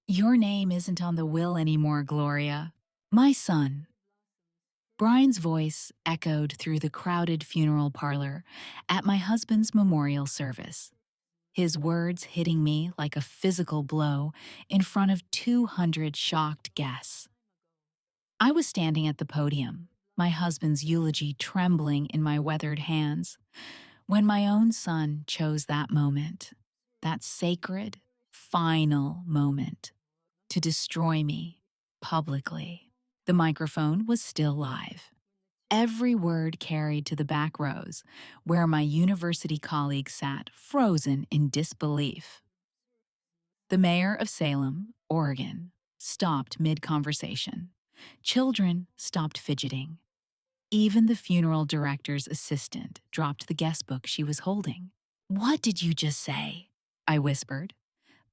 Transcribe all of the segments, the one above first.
Your name isn't on the will anymore, Gloria. My son. Brian's voice echoed through the crowded funeral parlor at my husband's memorial service, his words hitting me like a physical blow in front of 200 shocked guests. I was standing at the podium, my husband's eulogy trembling in my weathered hands, when my own son chose that moment, that sacred, final moment, to destroy me publicly. The microphone was still live. Every word carried to the back rows, where my university colleagues sat frozen in disbelief. The mayor of Salem, Oregon, stopped mid-conversation. Children stopped fidgeting. Even the funeral director's assistant dropped the guest book she was holding. "What did you just say?" I whispered,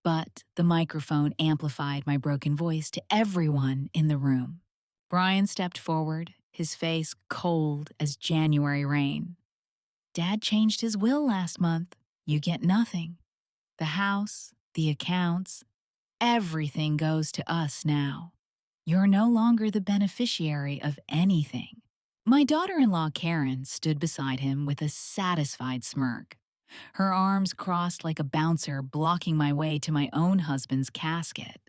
but the microphone amplified my broken voice to everyone in the room. Brian stepped forward, his face cold as January rain. "Dad changed his will last month. You get nothing. The house, the accounts, everything goes to us now. You're no longer the beneficiary of anything." My daughter-in-law Karen stood beside him with a satisfied smirk, her arms crossed like a bouncer blocking my way to my own husband's casket.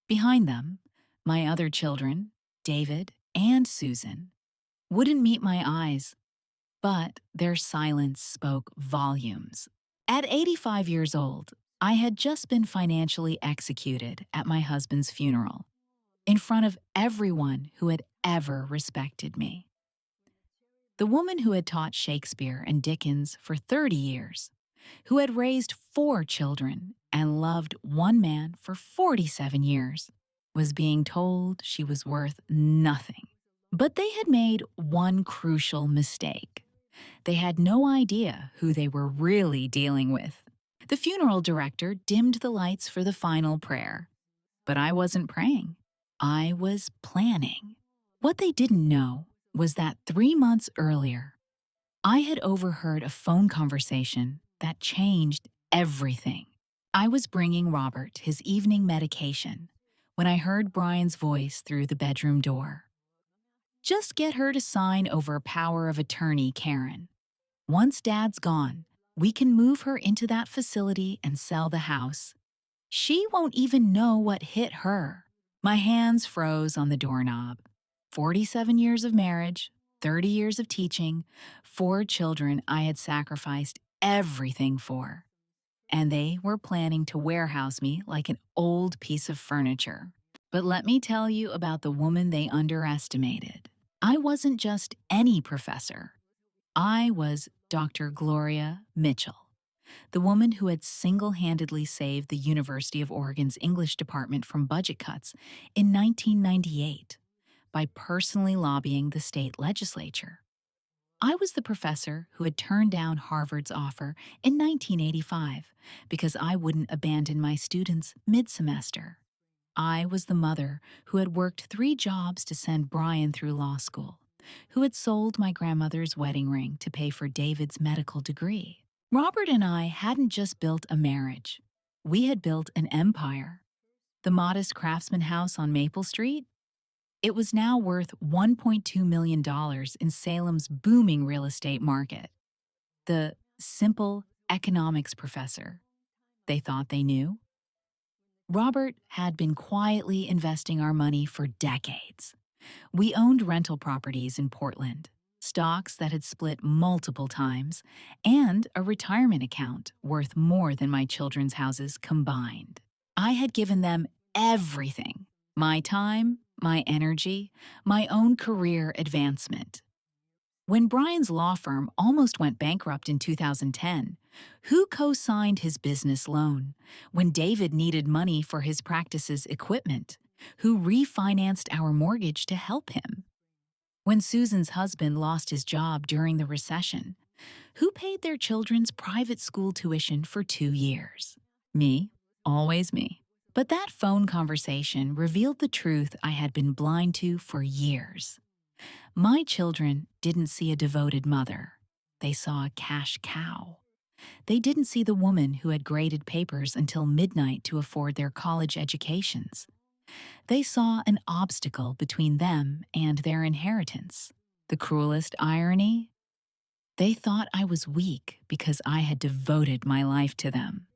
Behind them, my other children, David and Susan, wouldn't meet my eyes, but their silence spoke volumes. At 85 years old, I had just been financially executed at my husband's funeral, in front of everyone who had ever respected me. The woman who had taught Shakespeare and Dickens for 30 years, who had raised 4 children and loved one man for 47 years, was being told she was worth nothing. But they had made one crucial mistake. They had no idea who they were really dealing with. The funeral director dimmed the lights for the final prayer. But I wasn't praying. I was planning. What they didn't know was that 3 months earlier, I had overheard a phone conversation that changed everything. I was bringing Robert his evening medication when I heard Brian's voice through the bedroom door. "Just get her to sign over power of attorney, Karen. Once Dad's gone, we can move her into that facility and sell the house. She won't even know what hit her." My hands froze on the doorknob. 47 years of marriage, 30 years of teaching, 4 children I had sacrificed everything for. And they were planning to warehouse me like an old piece of furniture. But let me tell you about the woman they underestimated. I wasn't just any professor. I was Dr. Gloria Mitchell, the woman who had single-handedly saved the University of Oregon's English department from budget cuts in 1998 by personally lobbying the state legislature. I was the professor who had turned down Harvard's offer in 1985 because I wouldn't abandon my students mid-semester. I was the mother who had worked 3 jobs to send Brian through law school, who had sold my grandmother's wedding ring to pay for David's medical degree. Robert and I hadn't just built a marriage. We had built an empire. The modest craftsman house on Maple Street? It was now worth $1.2 million in Salem's booming real estate market. The simple economics professor they thought they knew. Robert had been quietly investing our money for decades. We owned rental properties in Portland, stocks that had split multiple times, and a retirement account worth more than my children's houses combined. I had given them everything: my time, my energy, my own career advancement. When Brian's law firm almost went bankrupt in 2010, who co-signed his business loan? When David needed money for his practice's equipment, who refinanced our mortgage to help him? When Susan's husband lost his job during the recession, who paid their children's private school tuition for 2 years? Me, always me. But that phone conversation revealed the truth I had been blind to for years. My children didn't see a devoted mother. They saw a cash cow. They didn't see the woman who had graded papers until midnight to afford their college educations. They saw an obstacle between them and their inheritance. The cruelest irony? They thought I was weak because I had devoted my life to them.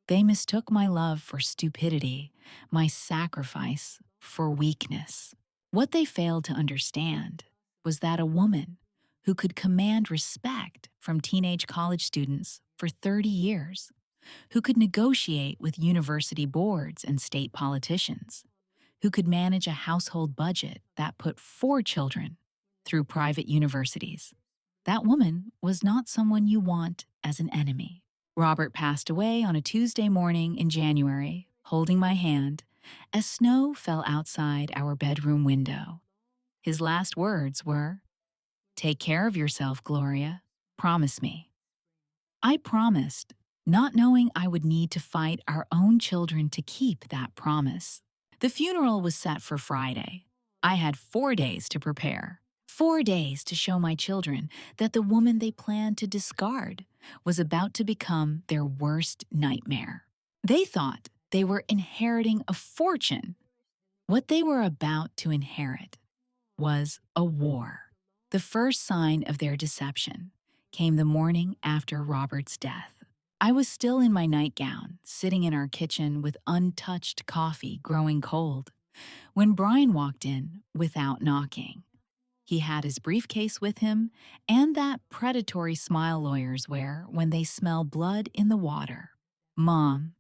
They mistook my love for stupidity, my sacrifice for weakness. What they failed to understand was that a woman who could command respect from teenage college students for 30 years, who could negotiate with university boards and state politicians, who could manage a household budget that put 4 children through private universities. That woman was not someone you want as an enemy. Robert passed away on a Tuesday morning in January, holding my hand, as snow fell outside our bedroom window. His last words were, "Take care of yourself, Gloria. Promise me." I promised, not knowing I would need to fight our own children to keep that promise. The funeral was set for Friday. I had 4 days to prepare. 4 days to show my children that the woman they planned to discard was about to become their worst nightmare. They thought they were inheriting a fortune. What they were about to inherit was a war. The first sign of their deception came the morning after Robert's death. I was still in my nightgown, sitting in our kitchen with untouched coffee growing cold, when Brian walked in without knocking. He had his briefcase with him and that predatory smile lawyers wear when they smell blood in the water. "Mom,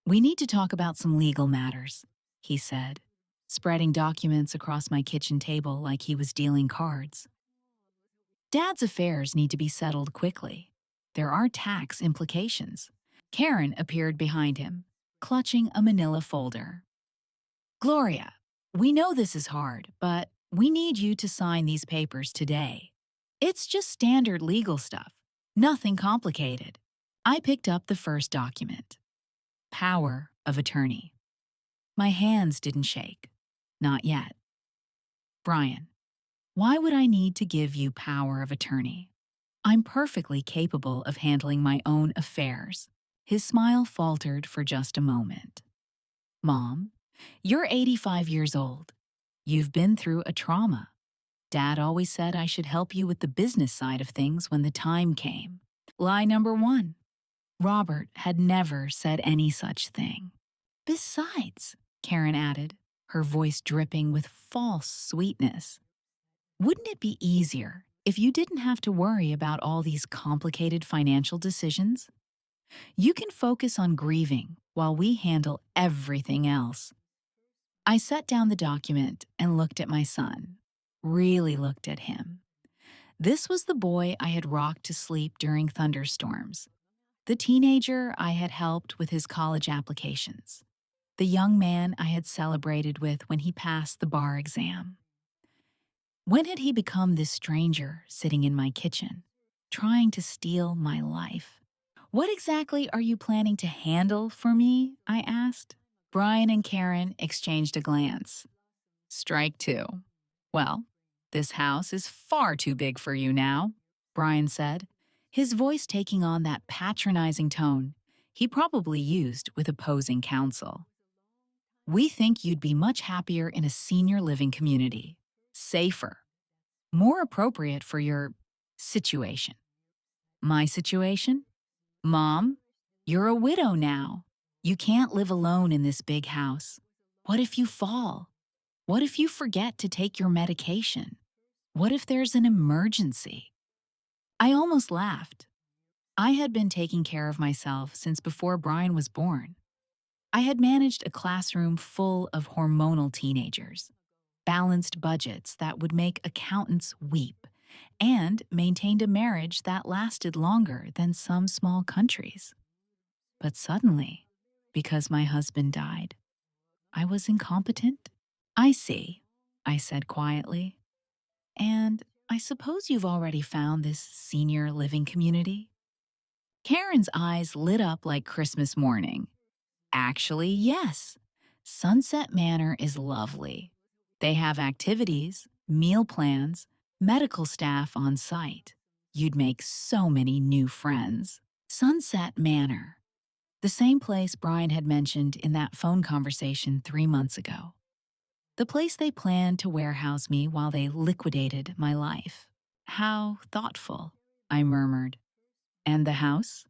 we need to talk about some legal matters," he said, spreading documents across my kitchen table like he was dealing cards. "Dad's affairs need to be settled quickly. There are tax implications." Karen appeared behind him, clutching a manila folder. "Gloria, we know this is hard, but we need you to sign these papers today. It's just standard legal stuff, nothing complicated." I picked up the first document. Power of attorney. My hands didn't shake. Not yet. "Brian, why would I need to give you power of attorney? I'm perfectly capable of handling my own affairs." His smile faltered for just a moment. "Mom, you're 85 years old. You've been through a trauma. Dad always said I should help you with the business side of things when the time came." Lie number one. Robert had never said any such thing. "Besides," Karen added, her voice dripping with false sweetness, "wouldn't it be easier if you didn't have to worry about all these complicated financial decisions? You can focus on grieving while we handle everything else." I set down the document and looked at my son, really looked at him. This was the boy I had rocked to sleep during thunderstorms, the teenager I had helped with his college applications, the young man I had celebrated with when he passed the bar exam. When had he become this stranger sitting in my kitchen, trying to steal my life? "What exactly are you planning to handle for me?" I asked. Brian and Karen exchanged a glance. Strike two. "Well, this house is far too big for you now," Brian said, his voice taking on that patronizing tone he probably used with opposing counsel. "We think you'd be much happier in a senior living community. Safer. More appropriate for your situation." "My situation? Mom, you're a widow now. You can't live alone in this big house. What if you fall? What if you forget to take your medication? What if there's an emergency?" I almost laughed. I had been taking care of myself since before Brian was born. I had managed a classroom full of hormonal teenagers, balanced budgets that would make accountants weep, and maintained a marriage that lasted longer than some small countries. But suddenly, because my husband died, I was incompetent? "I see," I said quietly. "And I suppose you've already found this senior living community?" Karen's eyes lit up like Christmas morning. "Actually, yes. Sunset Manor is lovely. They have activities, meal plans, medical staff on site. You'd make so many new friends." Sunset Manor, the same place Brian had mentioned in that phone conversation 3 months ago. The place they planned to warehouse me while they liquidated my life. How thoughtful, I murmured. And the house?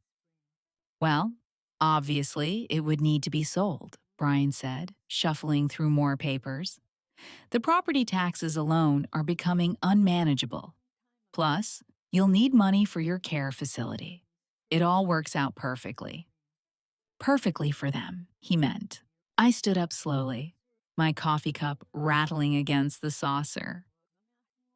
Well, obviously, it would need to be sold, Brian said, shuffling through more papers. The property taxes alone are becoming unmanageable. Plus, you'll need money for your care facility. It all works out perfectly. Perfectly for them, he meant. I stood up slowly, my coffee cup rattling against the saucer.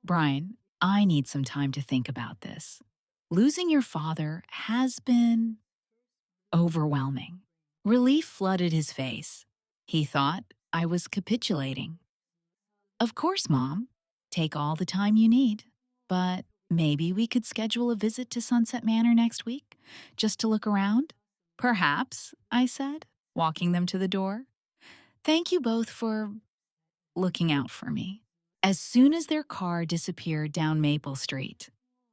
Brian, I need some time to think about this. Losing your father has been overwhelming. Relief flooded his face. He thought I was capitulating. Of course, Mom. Take all the time you need. But maybe we could schedule a visit to Sunset Manor next week, just to look around? Perhaps, I said, walking them to the door. Thank you both for looking out for me. As soon as their car disappeared down Maple Street,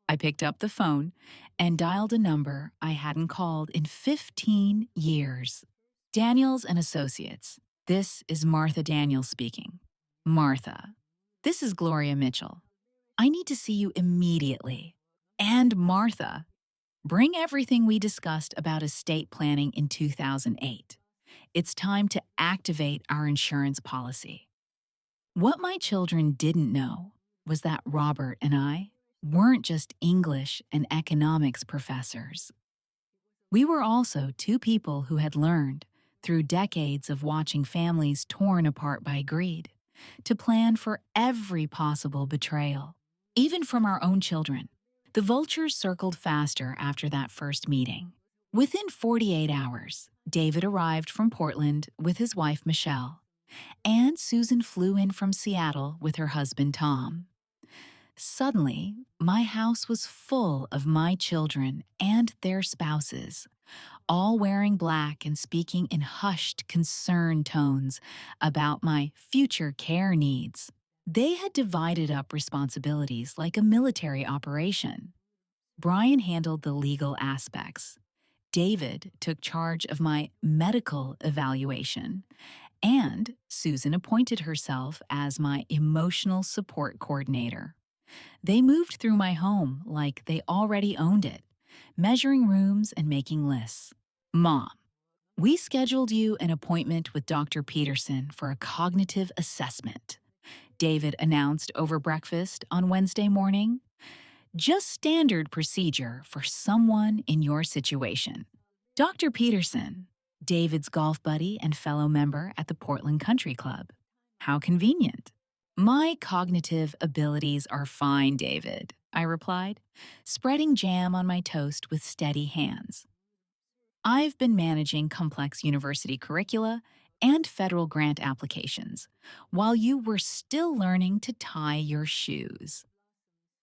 I picked up the phone and dialed a number I hadn't called in 15 years. Daniels and Associates. This is Martha Daniels speaking. Martha, this is Gloria Mitchell. I need to see you immediately. And Martha, bring everything we discussed about estate planning in 2008. It's time to activate our insurance policy. What my children didn't know was that Robert and I weren't just English and economics professors. We were also two people who had learned, through decades of watching families torn apart by greed, to plan for every possible betrayal, even from our own children. The vultures circled faster after that first meeting. Within 48 hours, David arrived from Portland with his wife Michelle, and Susan flew in from Seattle with her husband Tom. Suddenly, my house was full of my children and their spouses, all wearing black and speaking in hushed, concerned tones about my future care needs. They had divided up responsibilities like a military operation. Brian handled the legal aspects. David took charge of my medical evaluation, and Susan appointed herself as my emotional support coordinator. They moved through my home like they already owned it, measuring rooms and making lists. Mom, we scheduled you an appointment with Dr. Peterson for a cognitive assessment, David announced over breakfast on Wednesday morning. Just standard procedure for someone in your situation. Dr. Peterson, David's golf buddy and fellow member at the Portland Country Club. How convenient. My cognitive abilities are fine, David, I replied, spreading jam on my toast with steady hands. I've been managing complex university curricula and federal grant applications while you were still learning to tie your shoes.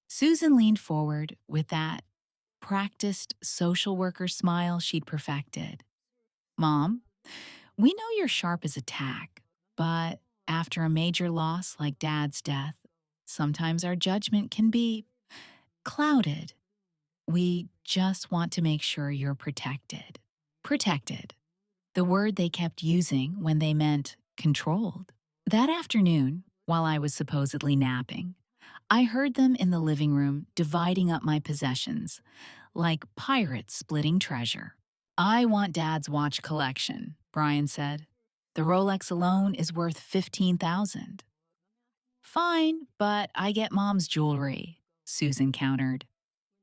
Susan leaned forward with that practiced social worker smile she'd perfected. Mom, we know you're sharp as a tack, but after a major loss like Dad's death, sometimes our judgment can be clouded. We just want to make sure you're protected. Protected. The word they kept using when they meant controlled. That afternoon, while I was supposedly napping, I heard them in the living room dividing up my possessions, like pirates splitting treasure. I want Dad's watch collection, Brian said. The Rolex alone is worth $15,000. Fine, but I get Mom's jewelry, Susan countered.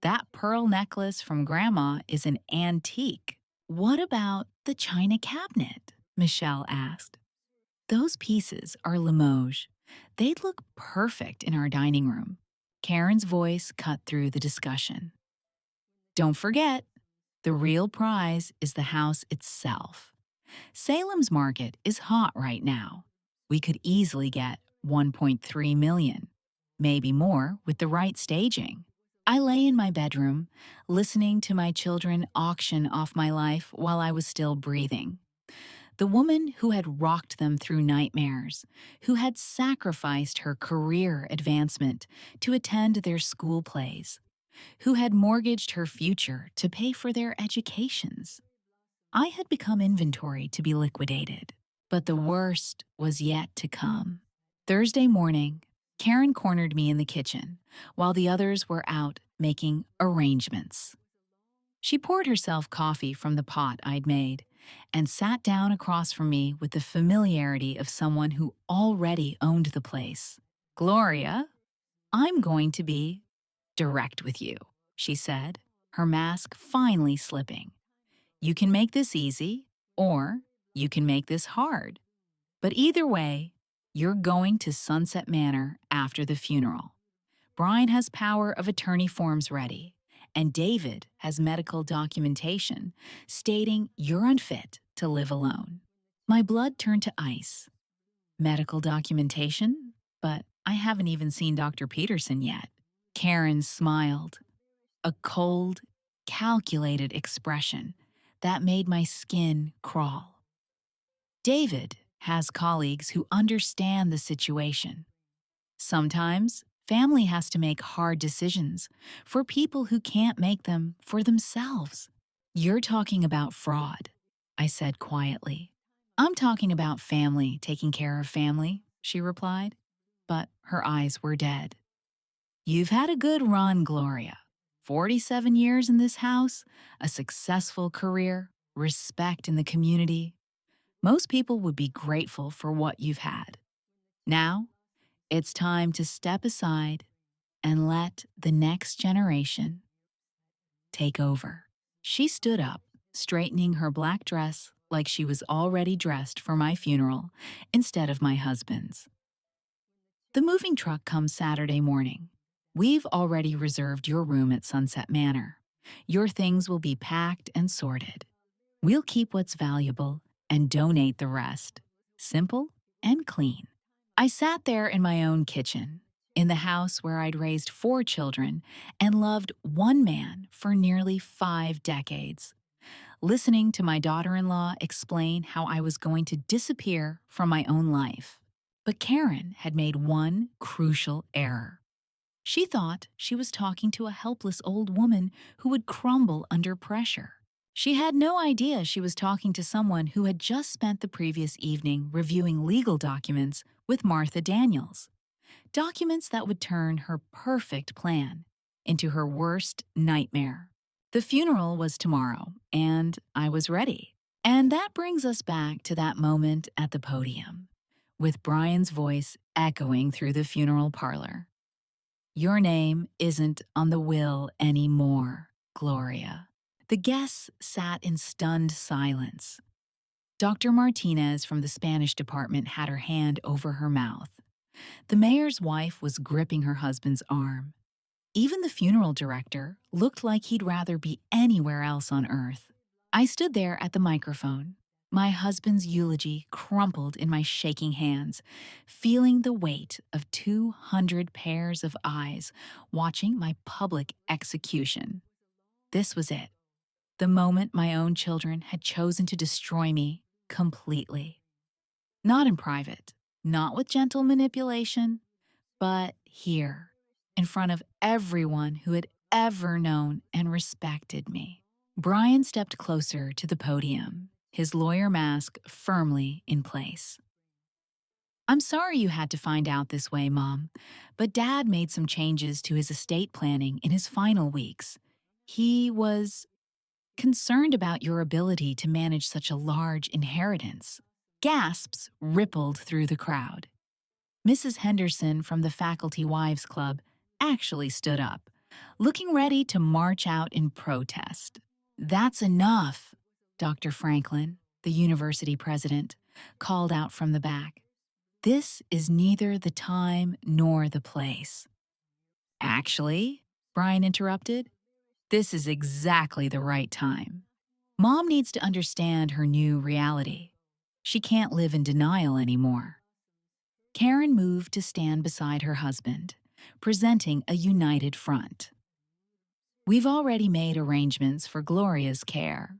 That pearl necklace from Grandma is an antique. What about the china cabinet? Michelle asked. Those pieces are Limoges. They'd look perfect in our dining room. Karen's voice cut through the discussion. Don't forget, the real prize is the house itself. Salem's market is hot right now. We could easily get 1.3 million, maybe more with the right staging. I lay in my bedroom, listening to my children auction off my life while I was still breathing. The woman who had rocked them through nightmares, who had sacrificed her career advancement to attend their school plays, who had mortgaged her future to pay for their educations. I had become inventory to be liquidated, but the worst was yet to come. Thursday morning, Karen cornered me in the kitchen while the others were out making arrangements. She poured herself coffee from the pot I'd made and sat down across from me with the familiarity of someone who already owned the place. "Gloria, I'm going to be direct with you," she said, her mask finally slipping. "You can make this easy, or you can make this hard. But either way, you're going to Sunset Manor after the funeral. Brian has power of attorney forms ready, and David has medical documentation stating you're unfit to live alone." My blood turned to ice. Medical documentation? But I haven't even seen Dr. Peterson yet. Karen smiled, a cold, calculated expression that made my skin crawl. "David has colleagues who understand the situation. Sometimes family has to make hard decisions for people who can't make them for themselves." "You're talking about fraud," I said quietly. "I'm talking about family taking care of family," she replied, but her eyes were dead. "You've had a good run, Gloria. 47 years in this house, a successful career, respect in the community. Most people would be grateful for what you've had. Now, it's time to step aside and let the next generation take over." She stood up, straightening her black dress like she was already dressed for my funeral instead of my husband's. "The moving truck comes Saturday morning. We've already reserved your room at Sunset Manor. Your things will be packed and sorted. We'll keep what's valuable and donate the rest. Simple and clean." I sat there in my own kitchen, in the house where I'd raised 4 children and loved one man for nearly 5 decades, listening to my daughter-in-law explain how I was going to disappear from my own life. But Karen had made one crucial error. She thought she was talking to a helpless old woman who would crumble under pressure. She had no idea she was talking to someone who had just spent the previous evening reviewing legal documents with Martha Daniels. Documents that would turn her perfect plan into her worst nightmare. The funeral was tomorrow, and I was ready. And that brings us back to that moment at the podium, with Brian's voice echoing through the funeral parlor. "Your name isn't on the will anymore, Gloria." The guests sat in stunned silence. Dr. Martinez from the Spanish department had her hand over her mouth. The mayor's wife was gripping her husband's arm. Even the funeral director looked like he'd rather be anywhere else on earth. I stood there at the microphone, my husband's eulogy crumpled in my shaking hands, feeling the weight of 200 pairs of eyes watching my public execution. This was it. The moment my own children had chosen to destroy me completely. Not in private, not with gentle manipulation, but here, in front of everyone who had ever known and respected me. Brian stepped closer to the podium, his lawyer mask firmly in place. "I'm sorry you had to find out this way, Mom, but Dad made some changes to his estate planning in his final weeks. He was concerned about your ability to manage such a large inheritance." Gasps rippled through the crowd. Mrs. Henderson from the Faculty Wives Club actually stood up, looking ready to march out in protest. "That's enough," Dr. Franklin, the university president, called out from the back. "This is neither the time nor the place." "Actually," Brian interrupted, "this is exactly the right time. Mom needs to understand her new reality. She can't live in denial anymore." Karen moved to stand beside her husband, presenting a united front. "We've already made arrangements for Gloria's care.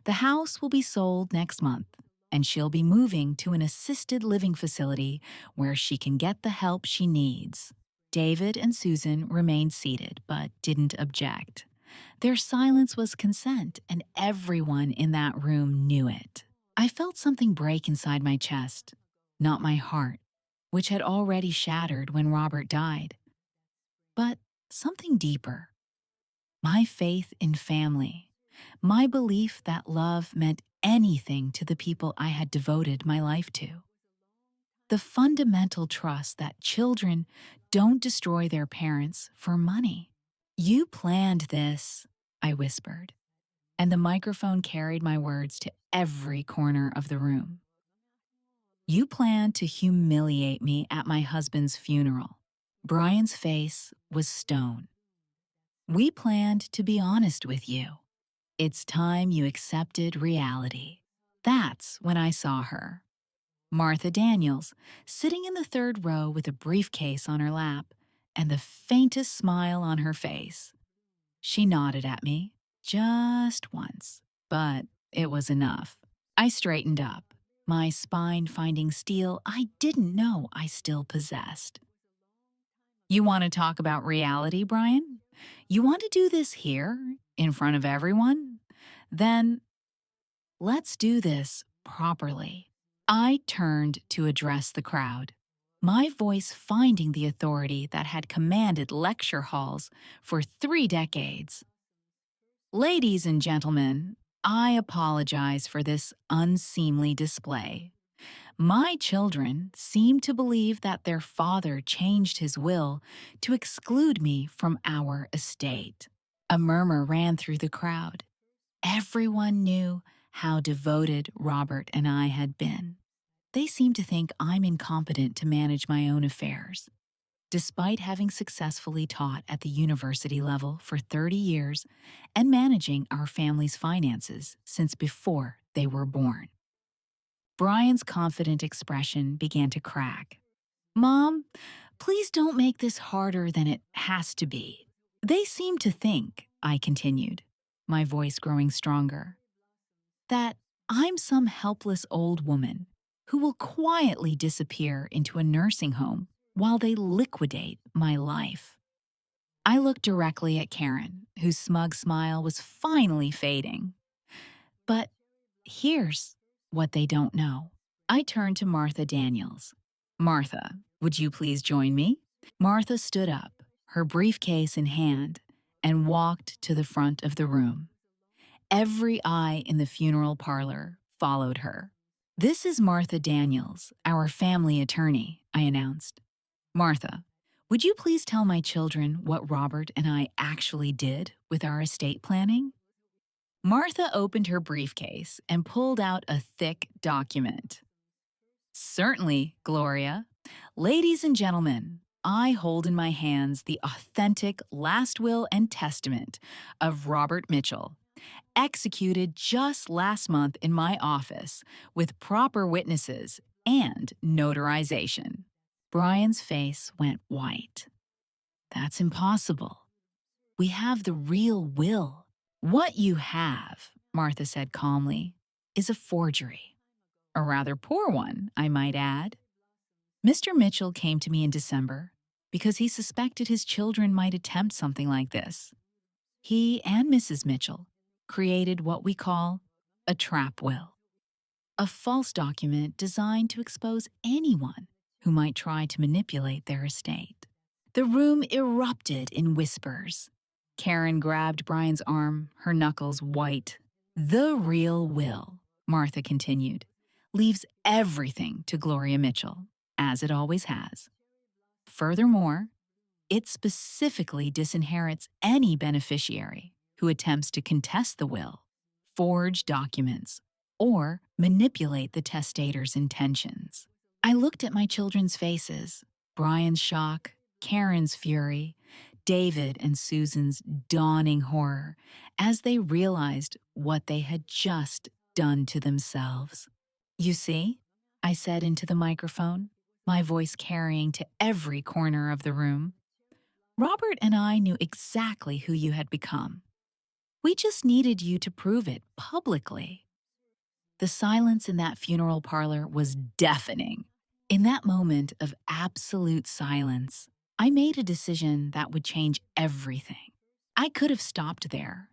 The house will be sold next month, and she'll be moving to an assisted living facility where she can get the help she needs." David and Susan remained seated but didn't object. Their silence was consent, and everyone in that room knew it. I felt something break inside my chest, not my heart, which had already shattered when Robert died, but something deeper. My faith in family, my belief that love meant anything to the people I had devoted my life to. The fundamental trust that children don't destroy their parents for money. You planned this, I whispered, and the microphone carried my words to every corner of the room. You planned to humiliate me at my husband's funeral. Brian's face was stone. We planned to be honest with you. It's time you accepted reality. That's when I saw her. Martha Daniels, sitting in the third row with a briefcase on her lap and the faintest smile on her face. She nodded at me, just once, but it was enough. I straightened up, my spine finding steel I didn't know I still possessed. You want to talk about reality, Brian? You want to do this here, in front of everyone? Then let's do this properly. I turned to address the crowd, my voice finding the authority that had commanded lecture halls for 3 decades. Ladies and gentlemen, I apologize for this unseemly display. My children seem to believe that their father changed his will to exclude me from our estate. A murmur ran through the crowd. Everyone knew how devoted Robert and I had been. They seem to think I'm incompetent to manage my own affairs. Despite having successfully taught at the university level for 30 years and managing our family's finances since before they were born. Brian's confident expression began to crack. Mom, please don't make this harder than it has to be. They seem to think, I continued, my voice growing stronger, that I'm some helpless old woman who will quietly disappear into a nursing home while they liquidate my life. I looked directly at Karen, whose smug smile was finally fading. But here's what they don't know. I turned to Martha Daniels. Martha, would you please join me? Martha stood up, her briefcase in hand, and walked to the front of the room. Every eye in the funeral parlor followed her. This is Martha Daniels, our family attorney, I announced. Martha, would you please tell my children what Robert and I actually did with our estate planning? Martha opened her briefcase and pulled out a thick document. Certainly, Gloria. Ladies and gentlemen, I hold in my hands the authentic last will and testament of Robert Mitchell, executed just last month in my office with proper witnesses and notarization. Brian's face went white. That's impossible. We have the real will. What you have, Martha said calmly, is a forgery. A rather poor one, I might add. Mr. Mitchell came to me in December because he suspected his children might attempt something like this. He and Mrs. Mitchell created what we call a trap will, a false document designed to expose anyone who might try to manipulate their estate. The room erupted in whispers. Karen grabbed Brian's arm, her knuckles white. The real will, Martha continued, leaves everything to Gloria Mitchell, as it always has. Furthermore, it specifically disinherits any beneficiary who attempts to contest the will, forge documents, or manipulate the testator's intentions. I looked at my children's faces, Brian's shock, Karen's fury, David and Susan's dawning horror, as they realized what they had just done to themselves. You see, I said into the microphone, my voice carrying to every corner of the room. Robert and I knew exactly who you had become. We just needed you to prove it publicly. The silence in that funeral parlor was deafening. In that moment of absolute silence, I made a decision that would change everything. I could have stopped there.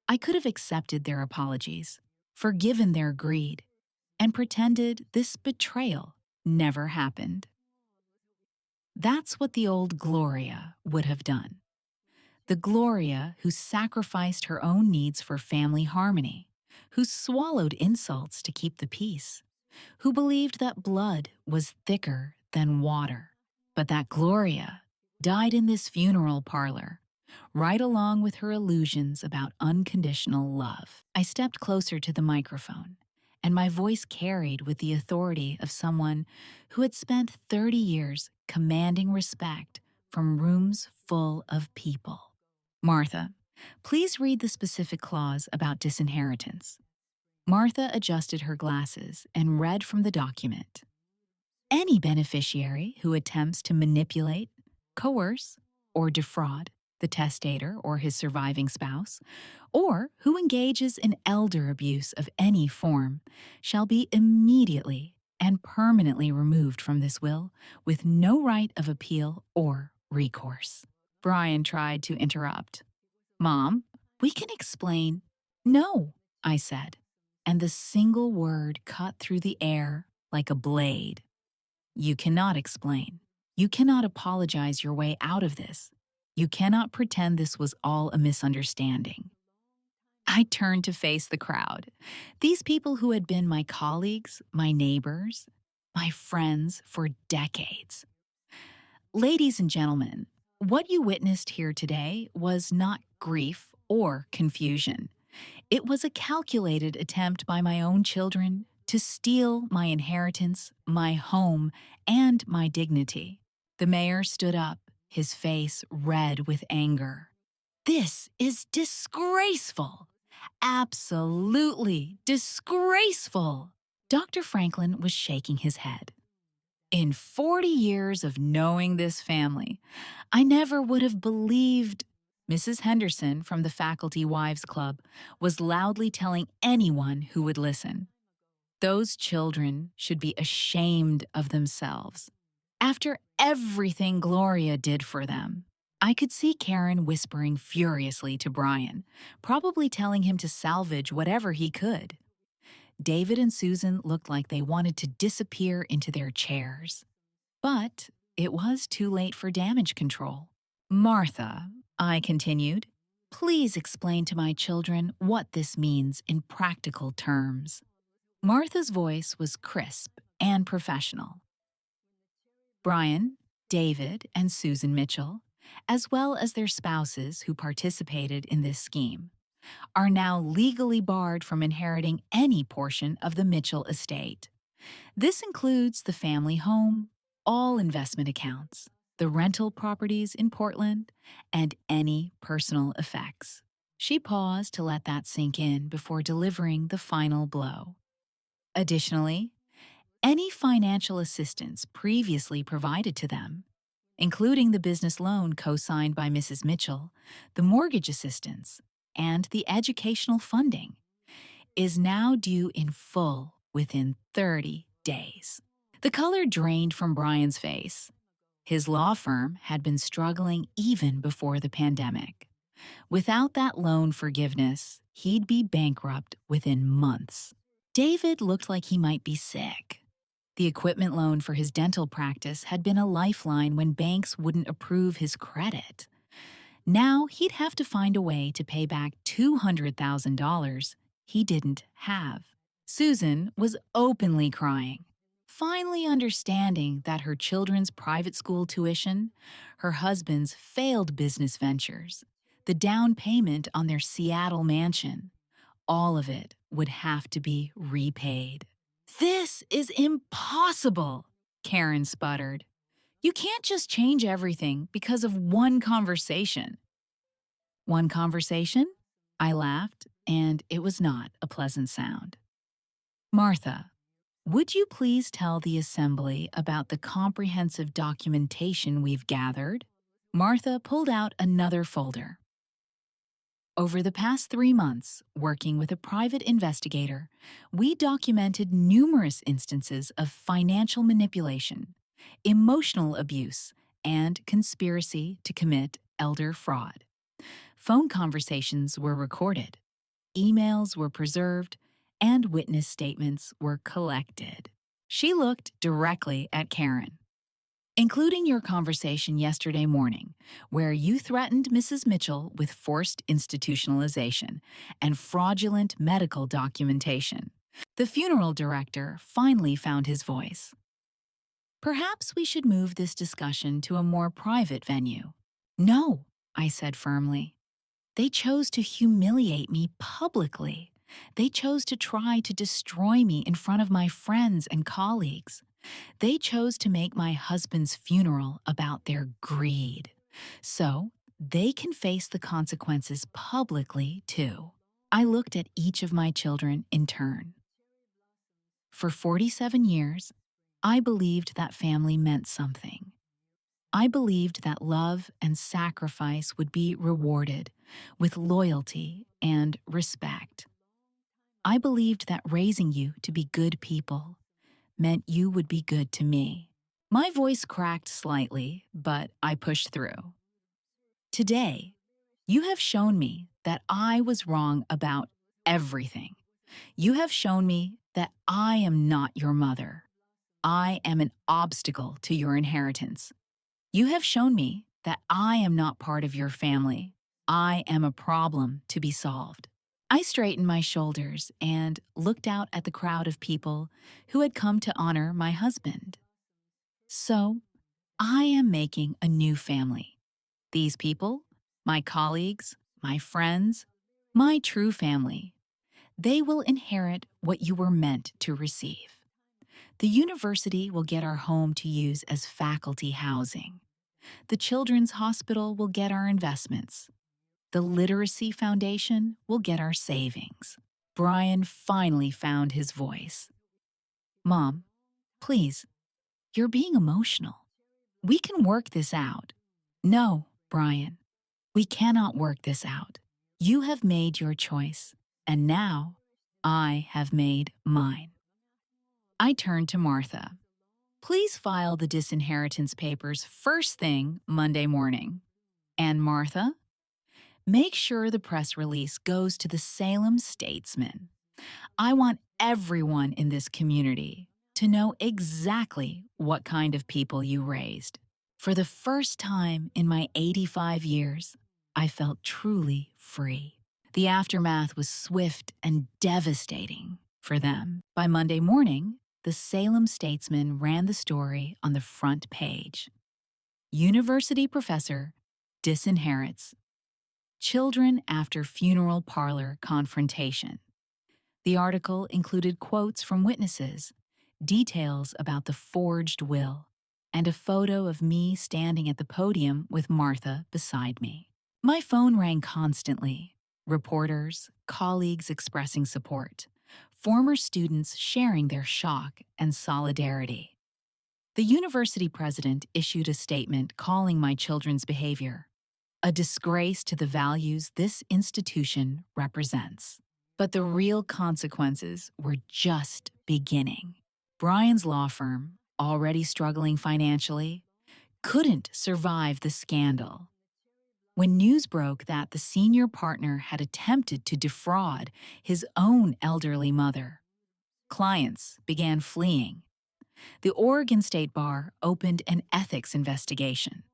I could have accepted their apologies, forgiven their greed, and pretended this betrayal never happened. That's what the old Gloria would have done. The Gloria who sacrificed her own needs for family harmony, who swallowed insults to keep the peace, who believed that blood was thicker than water. But that Gloria died in this funeral parlor, right along with her illusions about unconditional love. I stepped closer to the microphone, and my voice carried with the authority of someone who had spent 30 years commanding respect from rooms full of people. Martha, please read the specific clause about disinheritance. Martha adjusted her glasses and read from the document. Any beneficiary who attempts to manipulate, coerce, or defraud the testator or his surviving spouse, or who engages in elder abuse of any form, shall be immediately and permanently removed from this will with no right of appeal or recourse. Brian tried to interrupt. Mom, we can explain. No, I said, and the single word cut through the air like a blade. You cannot explain. You cannot apologize your way out of this. You cannot pretend this was all a misunderstanding. I turned to face the crowd. These people who had been my colleagues, my neighbors, my friends for decades. Ladies and gentlemen, what you witnessed here today was not grief or confusion. It was a calculated attempt by my own children to steal my inheritance, my home, and my dignity. The mayor stood up, his face red with anger. This is disgraceful. Absolutely disgraceful. Dr. Franklin was shaking his head. In 40 years of knowing this family, I never would have believed. Mrs. Henderson from the Faculty Wives Club was loudly telling anyone who would listen. Those children should be ashamed of themselves. After everything Gloria did for them, I could see Karen whispering furiously to Brian, probably telling him to salvage whatever he could. David and Susan looked like they wanted to disappear into their chairs. But it was too late for damage control. Martha, I continued, please explain to my children what this means in practical terms. Martha's voice was crisp and professional. Brian, David, and Susan Mitchell, as well as their spouses who participated in this scheme, are now legally barred from inheriting any portion of the Mitchell estate. This includes the family home, all investment accounts, the rental properties in Portland, and any personal effects. She paused to let that sink in before delivering the final blow. Additionally, any financial assistance previously provided to them, including the business loan co-signed by Mrs. Mitchell, the mortgage assistance, and the educational funding, is now due in full within 30 days. The color drained from Brian's face. His law firm had been struggling even before the pandemic. Without that loan forgiveness, he'd be bankrupt within months. David looked like he might be sick. The equipment loan for his dental practice had been a lifeline when banks wouldn't approve his credit. Now he'd have to find a way to pay back $200,000 he didn't have. Susan was openly crying, finally understanding that her children's private school tuition, her husband's failed business ventures, the down payment on their Seattle mansion, all of it would have to be repaid. This is impossible, Karen sputtered. You can't just change everything because of one conversation. One conversation? I laughed, and it was not a pleasant sound. Martha, would you please tell the assembly about the comprehensive documentation we've gathered? Martha pulled out another folder. Over the past 3 months, working with a private investigator, we documented numerous instances of financial manipulation, emotional abuse, and conspiracy to commit elder fraud. Phone conversations were recorded, emails were preserved, and witness statements were collected. She looked directly at Karen, including your conversation yesterday morning, where you threatened Mrs. Mitchell with forced institutionalization and fraudulent medical documentation. The funeral director finally found his voice. Perhaps we should move this discussion to a more private venue. No, I said firmly. They chose to humiliate me publicly. They chose to try to destroy me in front of my friends and colleagues. They chose to make my husband's funeral about their greed. So they can face the consequences publicly, too. I looked at each of my children in turn. For 47 years, I believed that family meant something. I believed that love and sacrifice would be rewarded with loyalty and respect. I believed that raising you to be good people meant you would be good to me. My voice cracked slightly, but I pushed through. Today, you have shown me that I was wrong about everything. You have shown me that I am not your mother. I am an obstacle to your inheritance. You have shown me that I am not part of your family. I am a problem to be solved. I straightened my shoulders and looked out at the crowd of people who had come to honor my husband. So, I am making a new family. These people, my colleagues, my friends, my true family, they will inherit what you were meant to receive. The university will get our home to use as faculty housing. The Children's Hospital will get our investments. The Literacy Foundation will get our savings. Brian finally found his voice. Mom, please, you're being emotional. We can work this out. No, Brian, we cannot work this out. You have made your choice, and now I have made mine. I turned to Martha. Please file the disinheritance papers first thing Monday morning. And Martha, make sure the press release goes to the Salem Statesman. I want everyone in this community to know exactly what kind of people you raised. For the first time in my 85 years, I felt truly free. The aftermath was swift and devastating for them. By Monday morning, the Salem Statesman ran the story on the front page. University professor disinherits. Children after funeral parlor confrontation. The article included quotes from witnesses, details about the forged will, and a photo of me standing at the podium with Martha beside me. My phone rang constantly. Reporters, colleagues expressing support, former students sharing their shock and solidarity. The university president issued a statement calling my children's behavior a disgrace to the values this institution represents. But the real consequences were just beginning. Brian's law firm, already struggling financially, couldn't survive the scandal. When news broke that the senior partner had attempted to defraud his own elderly mother, clients began fleeing. The Oregon State Bar opened an ethics investigation.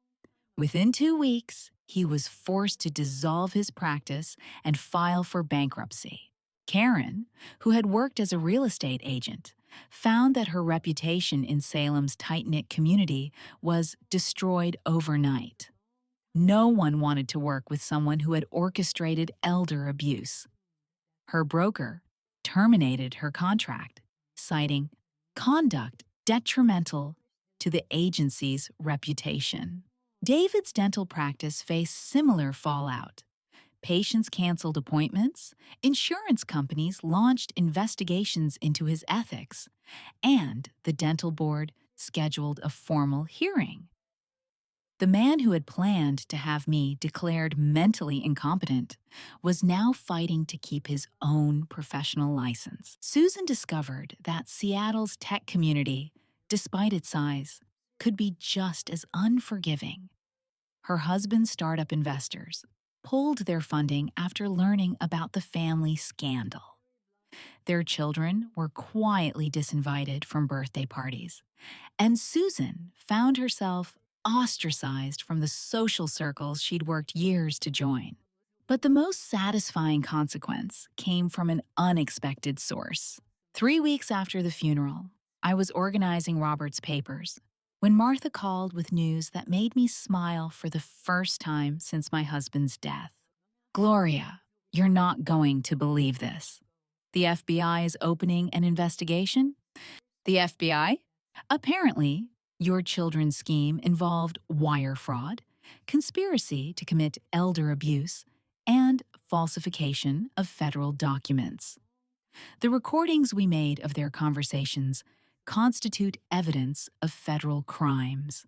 Within 2 weeks, he was forced to dissolve his practice and file for bankruptcy. Karen, who had worked as a real estate agent, found that her reputation in Salem's tight-knit community was destroyed overnight. No one wanted to work with someone who had orchestrated elder abuse. Her broker terminated her contract, citing conduct detrimental to the agency's reputation. David's dental practice faced similar fallout. Patients canceled appointments, insurance companies launched investigations into his ethics, and the dental board scheduled a formal hearing. The man who had planned to have me declared mentally incompetent was now fighting to keep his own professional license. Susan discovered that Seattle's tech community, despite its size, could be just as unforgiving. Her husband's startup investors pulled their funding after learning about the family scandal. Their children were quietly disinvited from birthday parties, and Susan found herself ostracized from the social circles she'd worked years to join. But the most satisfying consequence came from an unexpected source. 3 weeks after the funeral, I was organizing Robert's papers when Martha called with news that made me smile for the first time since my husband's death. Gloria, you're not going to believe this. The FBI is opening an investigation. The FBI? Apparently, your children's scheme involved wire fraud, conspiracy to commit elder abuse, and falsification of federal documents. The recordings we made of their conversations constitute evidence of federal crimes.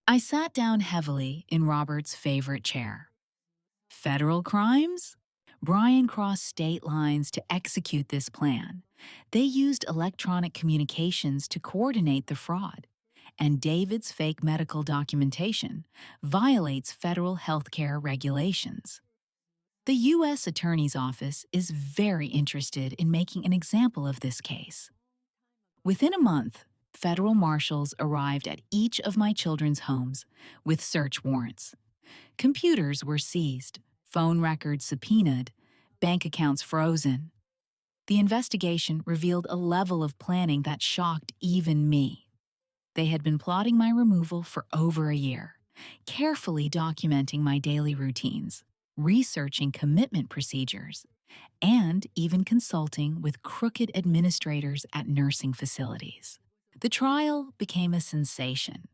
I sat down heavily in Robert's favorite chair. Federal crimes? Brian crossed state lines to execute this plan. They used electronic communications to coordinate the fraud. And David's fake medical documentation violates federal healthcare regulations. The U.S. Attorney's Office is very interested in making an example of this case. Within a month, federal marshals arrived at each of my children's homes with search warrants. Computers were seized, phone records subpoenaed, bank accounts frozen. The investigation revealed a level of planning that shocked even me. They had been plotting my removal for over a year, carefully documenting my daily routines, researching commitment procedures, and even consulting with crooked administrators at nursing facilities. The trial became a sensation.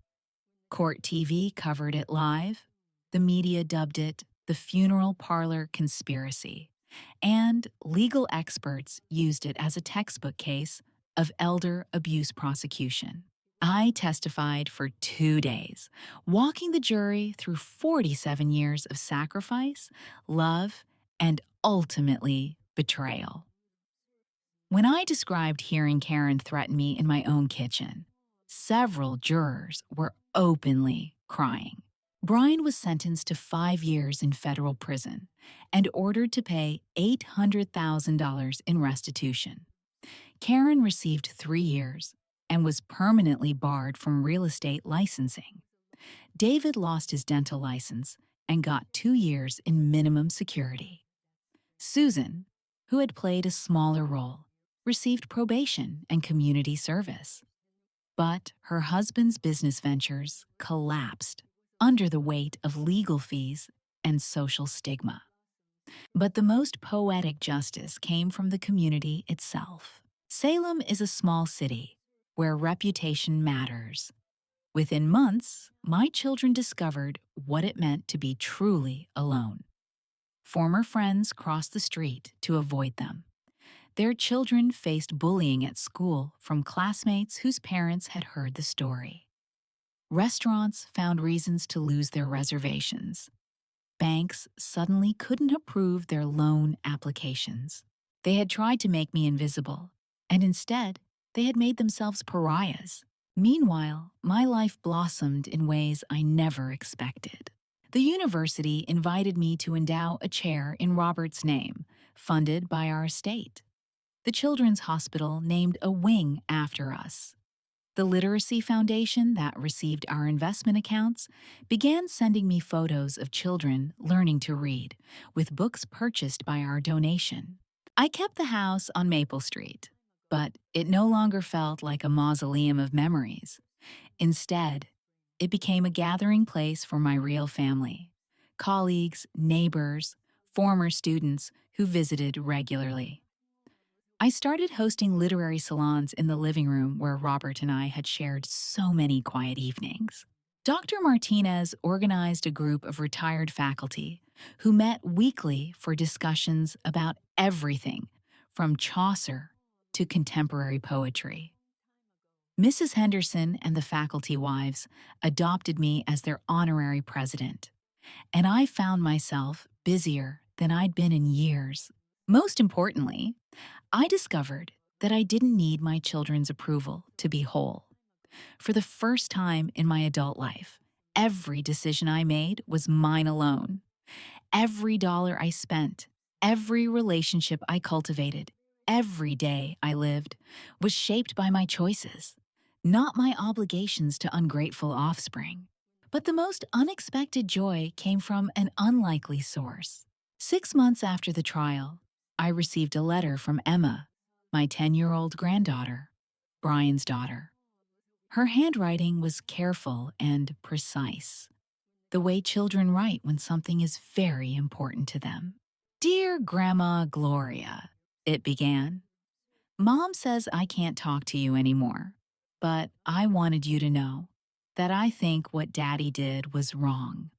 Court TV covered it live. The media dubbed it the funeral parlor conspiracy, and legal experts used it as a textbook case of elder abuse prosecution. I testified for 2 days, walking the jury through 47 years of sacrifice, love, and ultimately betrayal. When I described hearing Karen threaten me in my own kitchen, several jurors were openly crying. Brian was sentenced to 5 years in federal prison and ordered to pay $800,000 in restitution. Karen received 3 years and was permanently barred from real estate licensing. David lost his dental license and got 2 years in minimum security. Susan, who had played a smaller role, received probation and community service. But her husband's business ventures collapsed under the weight of legal fees and social stigma. But the most poetic justice came from the community itself. Salem is a small city where reputation matters. Within months, my children discovered what it meant to be truly alone. Former friends crossed the street to avoid them. Their children faced bullying at school from classmates whose parents had heard the story. Restaurants found reasons to lose their reservations. Banks suddenly couldn't approve their loan applications. They had tried to make me invisible, and instead, they had made themselves pariahs. Meanwhile, my life blossomed in ways I never expected. The university invited me to endow a chair in Robert's name, funded by our estate. The Children's Hospital named a wing after us. The Literacy Foundation that received our investment accounts began sending me photos of children learning to read, with books purchased by our donation. I kept the house on Maple Street, but it no longer felt like a mausoleum of memories. Instead, it became a gathering place for my real family, colleagues, neighbors, former students who visited regularly. I started hosting literary salons in the living room where Robert and I had shared so many quiet evenings. Dr. Martinez organized a group of retired faculty who met weekly for discussions about everything from Chaucer to contemporary poetry. Mrs. Henderson and the faculty wives adopted me as their honorary president, and I found myself busier than I'd been in years. Most importantly, I discovered that I didn't need my children's approval to be whole. For the first time in my adult life, every decision I made was mine alone. Every dollar I spent, every relationship I cultivated, every day I lived was shaped by my choices, not my obligations to ungrateful offspring. But the most unexpected joy came from an unlikely source. 6 months after the trial, I received a letter from Emma, my 10-year-old granddaughter, Brian's daughter. Her handwriting was careful and precise, the way children write when something is very important to them. Dear Grandma Gloria, it began. Mom says I can't talk to you anymore, but I wanted you to know that I think what Daddy did was wrong.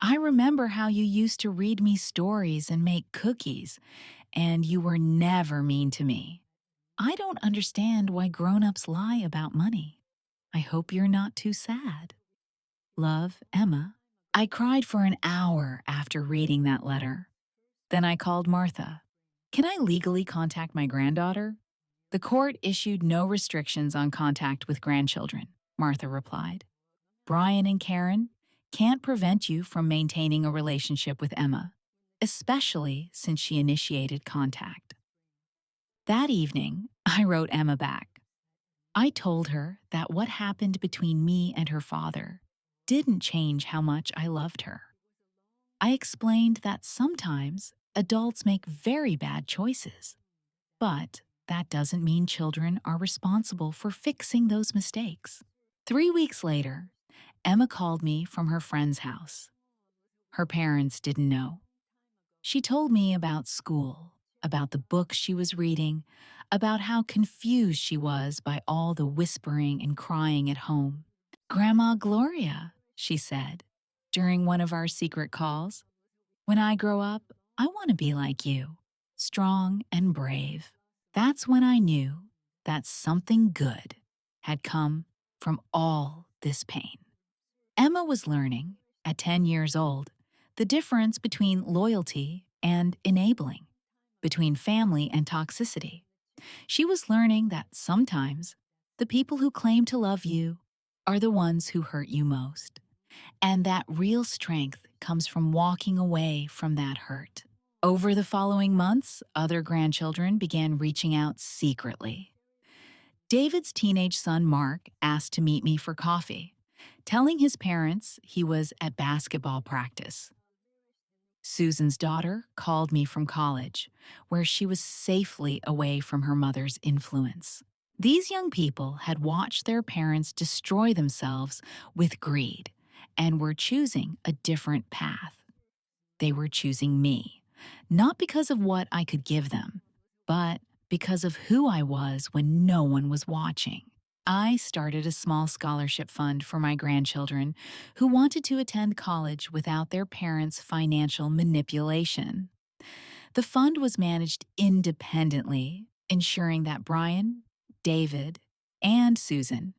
I remember how you used to read me stories and make cookies, and you were never mean to me. I don't understand why grown-ups lie about money. I hope you're not too sad. Love, Emma. I cried for an hour after reading that letter. Then I called Martha. Can I legally contact my granddaughter? The court issued no restrictions on contact with grandchildren, Martha replied. Brian and Karen can't prevent you from maintaining a relationship with Emma, especially since she initiated contact. That evening, I wrote Emma back. I told her that what happened between me and her father didn't change how much I loved her. I explained that sometimes adults make very bad choices, but that doesn't mean children are responsible for fixing those mistakes. 3 weeks later, Emma called me from her friend's house. Her parents didn't know. She told me about school, about the books she was reading, about how confused she was by all the whispering and crying at home. Grandma Gloria, she said, during one of our secret calls, when I grow up, I want to be like you, strong and brave. That's when I knew that something good had come from all this pain. Emma was learning, at 10 years old, the difference between loyalty and enabling, between family and toxicity. She was learning that sometimes the people who claim to love you are the ones who hurt you most, and that real strength comes from walking away from that hurt. Over the following months, other grandchildren began reaching out secretly. David's teenage son, Mark, asked to meet me for coffee, telling his parents he was at basketball practice. Susan's daughter called me from college, where she was safely away from her mother's influence. These young people had watched their parents destroy themselves with greed and were choosing a different path. They were choosing me, not because of what I could give them, but because of who I was when no one was watching. I started a small scholarship fund for my grandchildren who wanted to attend college without their parents' financial manipulation. The fund was managed independently, ensuring that Brian, David, and Susan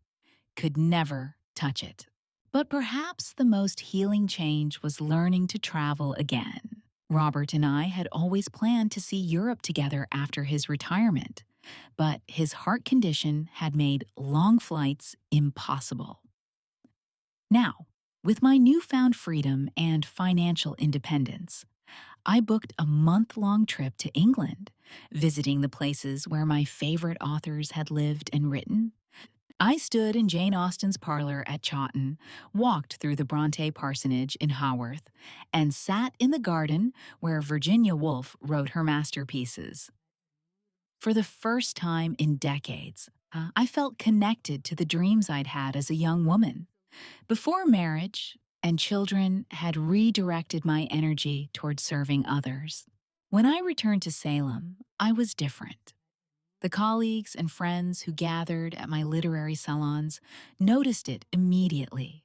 could never touch it. But perhaps the most healing change was learning to travel again. Robert and I had always planned to see Europe together after his retirement, but his heart condition had made long flights impossible. Now, with my newfound freedom and financial independence, I booked a month-long trip to England, visiting the places where my favorite authors had lived and written. I stood in Jane Austen's parlor at Chawton, walked through the Bronte parsonage in Haworth, and sat in the garden where Virginia Woolf wrote her masterpieces. For the first time in decades, I felt connected to the dreams I'd had as a young woman. Before marriage and children had redirected my energy toward serving others. When I returned to Salem, I was different. The colleagues and friends who gathered at my literary salons noticed it immediately.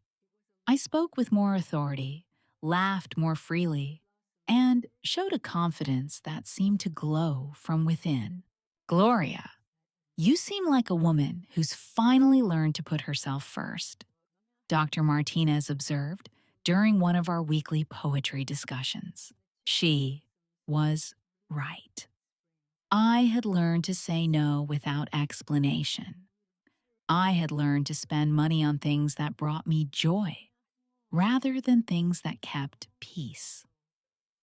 I spoke with more authority, laughed more freely, and showed a confidence that seemed to glow from within. Gloria, you seem like a woman who's finally learned to put herself first, Dr. Martinez observed during one of our weekly poetry discussions. She was right. I had learned to say no without explanation. I had learned to spend money on things that brought me joy rather than things that kept peace.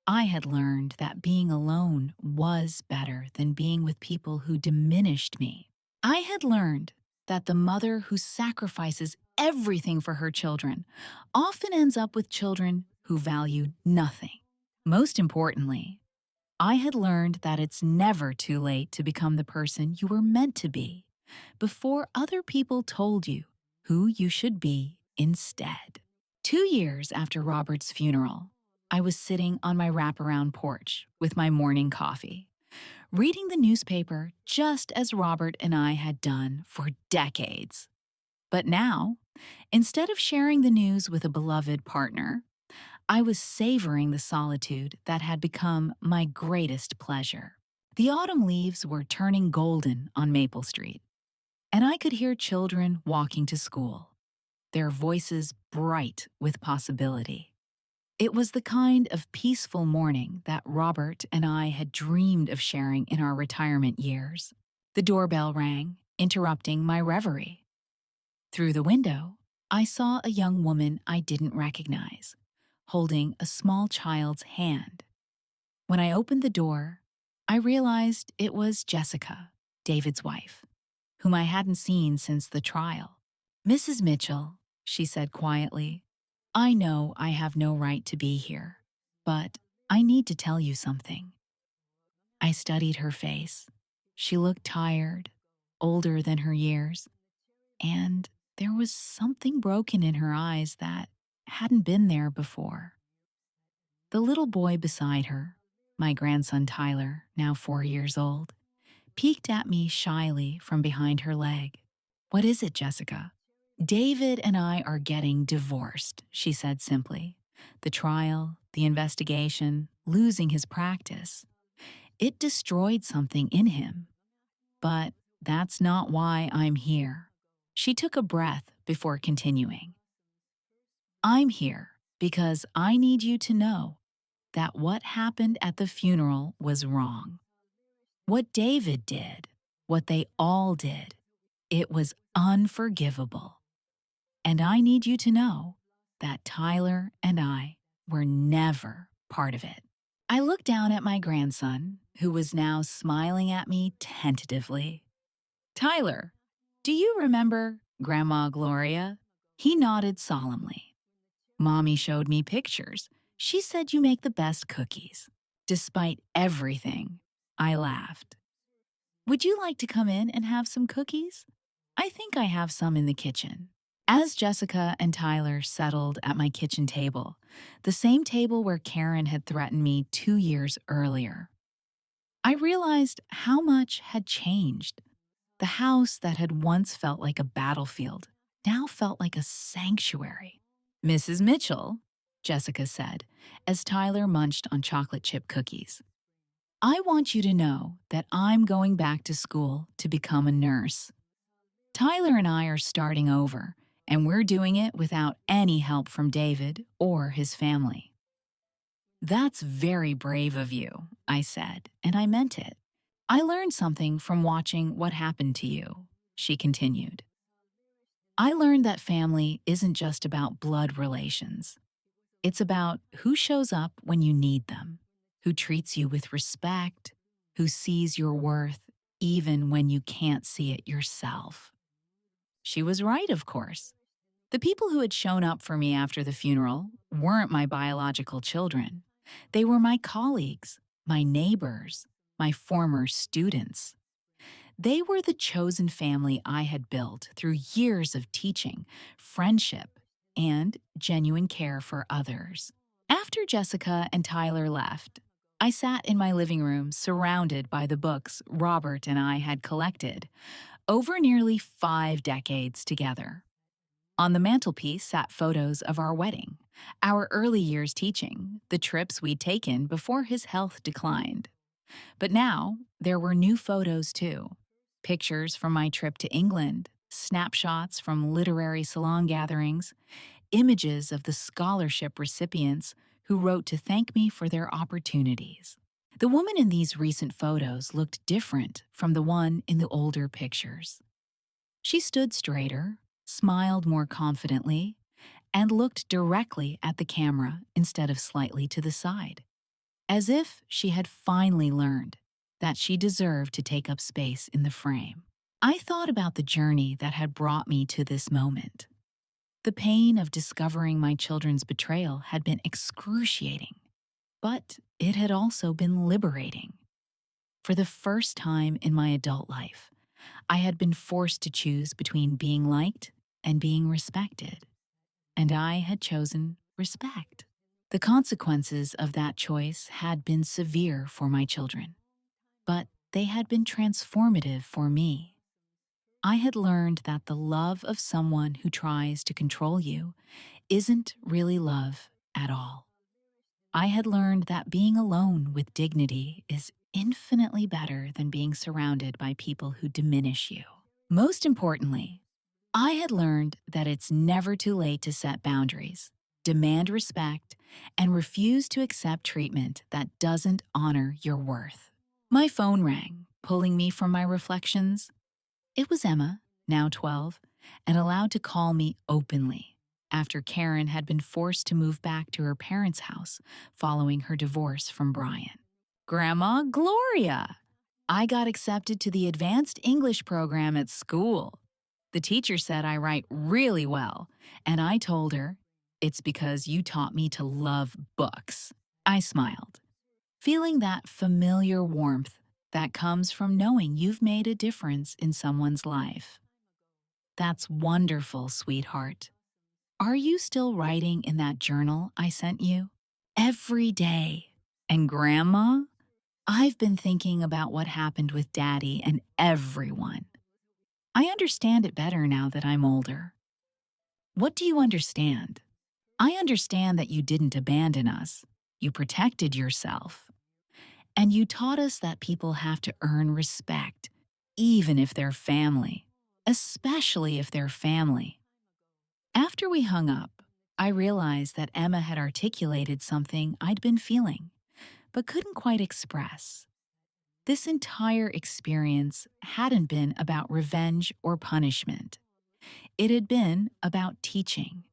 I had learned that being alone was better than being with people who diminished me. I had learned that the mother who sacrifices everything for her children often ends up with children who value nothing. Most importantly, I had learned that it's never too late to become the person you were meant to be before other people told you who you should be instead. 2 years after Robert's funeral, I was sitting on my wraparound porch with my morning coffee, reading the newspaper just as Robert and I had done for decades. But now, instead of sharing the news with a beloved partner, I was savoring the solitude that had become my greatest pleasure. The autumn leaves were turning golden on Maple Street, and I could hear children walking to school, their voices bright with possibility. It was the kind of peaceful morning that Robert and I had dreamed of sharing in our retirement years. The doorbell rang, interrupting my reverie. Through the window, I saw a young woman I didn't recognize, holding a small child's hand. When I opened the door, I realized it was Jessica, David's wife, whom I hadn't seen since the trial. "Mrs. Mitchell," she said quietly, "I know I have no right to be here, but I need to tell you something." I studied her face. She looked tired, older than her years, and there was something broken in her eyes that hadn't been there before. The little boy beside her, my grandson Tyler, now 4 years old, peeked at me shyly from behind her leg. "What is it, Jessica?" "David and I are getting divorced," she said simply. "The trial, the investigation, losing his practice. It destroyed something in him. But that's not why I'm here." She took a breath before continuing. "I'm here because I need you to know that what happened at the funeral was wrong. What David did, what they all did, it was unforgivable. And I need you to know that Tyler and I were never part of it." I looked down at my grandson, who was now smiling at me tentatively. "Tyler, do you remember Grandma Gloria?" He nodded solemnly. "Mommy showed me pictures. She said you make the best cookies." Despite everything, I laughed. "Would you like to come in and have some cookies? I think I have some in the kitchen." As Jessica and Tyler settled at my kitchen table, the same table where Karen had threatened me 2 years earlier, I realized how much had changed. The house that had once felt like a battlefield now felt like a sanctuary. "Mrs. Mitchell," Jessica said, as Tyler munched on chocolate chip cookies, "I want you to know that I'm going back to school to become a nurse. Tyler and I are starting over, and we're doing it without any help from David or his family." "That's very brave of you," I said, and I meant it. "I learned something from watching what happened to you," she continued. "I learned that family isn't just about blood relations. It's about who shows up when you need them, who treats you with respect, who sees your worth even when you can't see it yourself." She was right, of course. The people who had shown up for me after the funeral weren't my biological children. They were my colleagues, my neighbors, my former students. They were the chosen family I had built through years of teaching, friendship, and genuine care for others. After Jessica and Tyler left, I sat in my living room surrounded by the books Robert and I had collected over nearly 5 decades together. On the mantelpiece sat photos of our wedding, our early years teaching, the trips we'd taken before his health declined. But now, there were new photos too. Pictures from my trip to England, snapshots from literary salon gatherings, images of the scholarship recipients who wrote to thank me for their opportunities. The woman in these recent photos looked different from the one in the older pictures. She stood straighter, smiled more confidently, and looked directly at the camera instead of slightly to the side, as if she had finally learned that she deserved to take up space in the frame. I thought about the journey that had brought me to this moment. The pain of discovering my children's betrayal had been excruciating, but it had also been liberating. For the first time in my adult life, I had been forced to choose between being liked and being respected, and I had chosen respect. The consequences of that choice had been severe for my children, but they had been transformative for me. I had learned that the love of someone who tries to control you isn't really love at all. I had learned that being alone with dignity is infinitely better than being surrounded by people who diminish you. Most importantly, I had learned that it's never too late to set boundaries, demand respect, and refuse to accept treatment that doesn't honor your worth. My phone rang, pulling me from my reflections. It was Emma, now 12, and allowed to call me openly after Karen had been forced to move back to her parents' house following her divorce from Brian. Grandma Gloria! I got accepted to the advanced English program at school. The teacher said I write really well, and I told her, "It's because you taught me to love books." I smiled, feeling that familiar warmth that comes from knowing you've made a difference in someone's life. That's wonderful, sweetheart. Are you still writing in that journal I sent you? Every day. And Grandma? I've been thinking about what happened with Daddy and everyone. I understand it better now that I'm older. What do you understand? I understand that you didn't abandon us. You protected yourself. And you taught us that people have to earn respect, even if they're family, especially if they're family. After we hung up, I realized that Emma had articulated something I'd been feeling, but couldn't quite express. This entire experience hadn't been about revenge or punishment. It had been about teaching.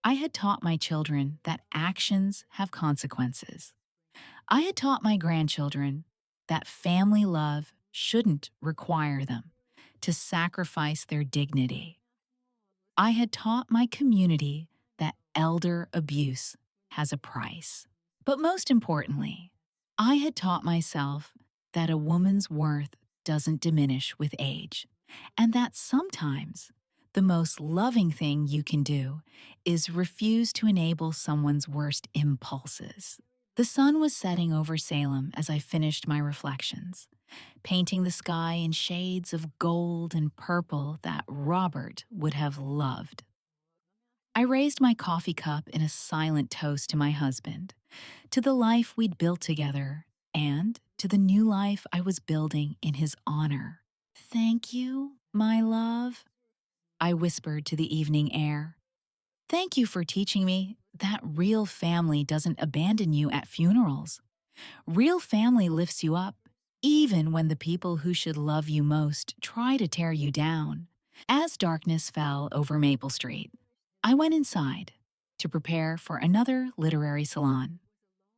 I had taught my children that actions have consequences. I had taught my grandchildren that family love shouldn't require them to sacrifice their dignity. I had taught my community that elder abuse has a price. But most importantly, I had taught myself that a woman's worth doesn't diminish with age, and that sometimes the most loving thing you can do is refuse to enable someone's worst impulses. The sun was setting over Salem as I finished my reflections, painting the sky in shades of gold and purple that Robert would have loved. I raised my coffee cup in a silent toast to my husband, to the life we'd built together, and to the new life I was building in his honor. Thank you, my love, I whispered to the evening air. Thank you for teaching me that real family doesn't abandon you at funerals. Real family lifts you up, even when the people who should love you most try to tear you down. As darkness fell over Maple Street, I went inside to prepare for another literary salon.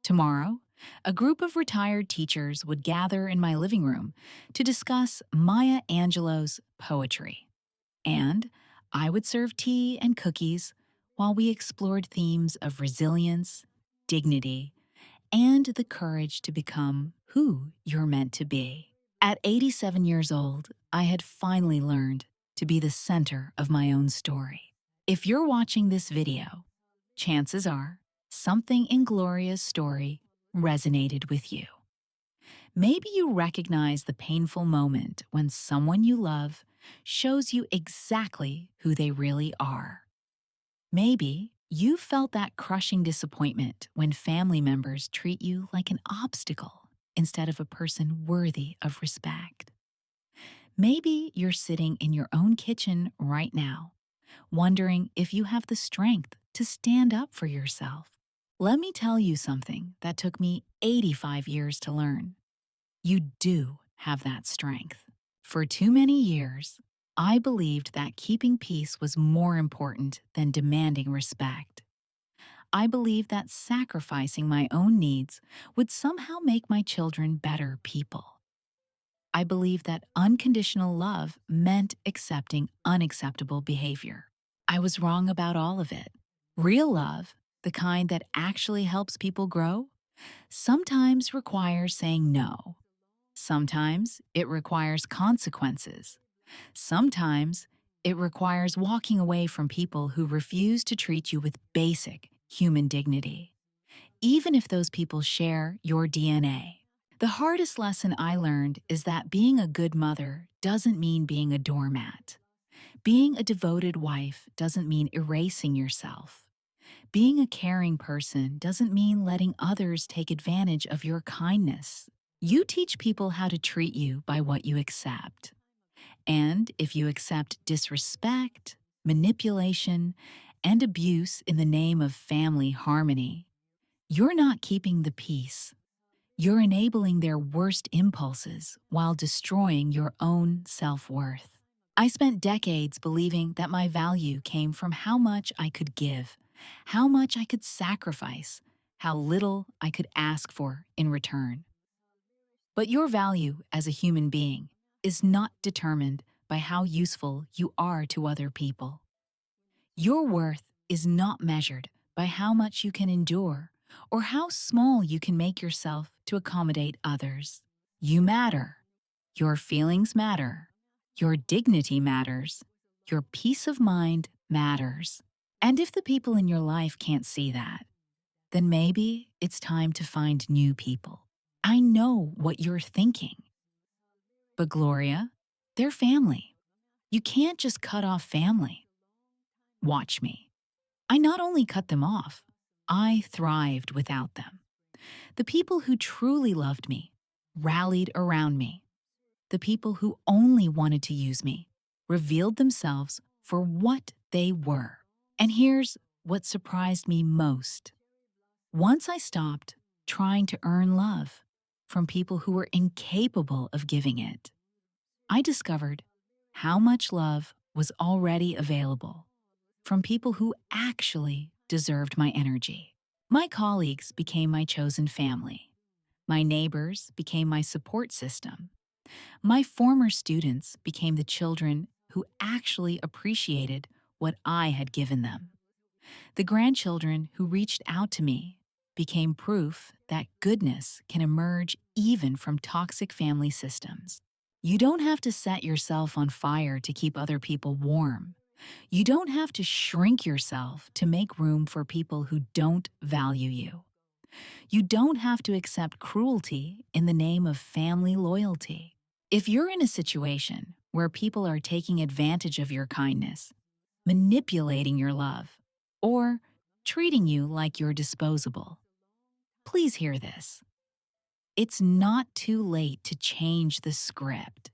Tomorrow, a group of retired teachers would gather in my living room to discuss Maya Angelou's poetry, and I would serve tea and cookies while we explored themes of resilience, dignity, and the courage to become who you're meant to be. At 87 years old, I had finally learned to be the center of my own story. If you're watching this video, chances are something in Gloria's story resonated with you. Maybe you recognize the painful moment when someone you love shows you exactly who they really are. Maybe you felt that crushing disappointment when family members treat you like an obstacle instead of a person worthy of respect. Maybe you're sitting in your own kitchen right now, wondering if you have the strength to stand up for yourself. Let me tell you something that took me 85 years to learn. You do have that strength. For too many years, I believed that keeping peace was more important than demanding respect. I believed that sacrificing my own needs would somehow make my children better people. I believed that unconditional love meant accepting unacceptable behavior. I was wrong about all of it. Real love, the kind that actually helps people grow, sometimes requires saying no. Sometimes it requires consequences. Sometimes it requires walking away from people who refuse to treat you with basic human dignity, even if those people share your DNA. The hardest lesson I learned is that being a good mother doesn't mean being a doormat. Being a devoted wife doesn't mean erasing yourself. Being a caring person doesn't mean letting others take advantage of your kindness. You teach people how to treat you by what you accept. And if you accept disrespect, manipulation, and abuse in the name of family harmony, you're not keeping the peace. You're enabling their worst impulses while destroying your own self-worth. I spent decades believing that my value came from how much I could give, how much I could sacrifice, how little I could ask for in return. But your value as a human being is not determined by how useful you are to other people. Your worth is not measured by how much you can endure or how small you can make yourself to accommodate others. You matter. Your feelings matter. Your dignity matters. Your peace of mind matters. And if the people in your life can't see that, then maybe it's time to find new people. I know what you're thinking. But Gloria, they're family. You can't just cut off family. Watch me. I not only cut them off, I thrived without them. The people who truly loved me rallied around me. The people who only wanted to use me revealed themselves for what they were. And here's what surprised me most. Once I stopped trying to earn love from people who were incapable of giving it, I discovered how much love was already available from people who actually deserved my energy. My colleagues became my chosen family. My neighbors became my support system. My former students became the children who actually appreciated what I had given them. The grandchildren who reached out to me became proof that goodness can emerge even from toxic family systems. You don't have to set yourself on fire to keep other people warm. You don't have to shrink yourself to make room for people who don't value you. You don't have to accept cruelty in the name of family loyalty. If you're in a situation where people are taking advantage of your kindness, manipulating your love, or treating you like you're disposable, please hear this. It's not too late to change the script.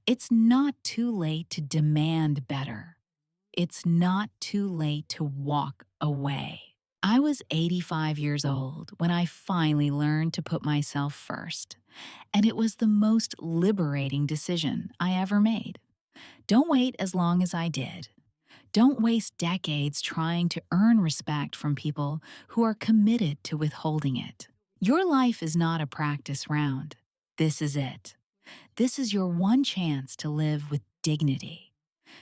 It's not too late to demand better. It's not too late to walk away. I was 85 years old when I finally learned to put myself first, and it was the most liberating decision I ever made. Don't wait as long as I did. Don't waste decades trying to earn respect from people who are committed to withholding it. Your life is not a practice round. This is it. This is your one chance to live with dignity,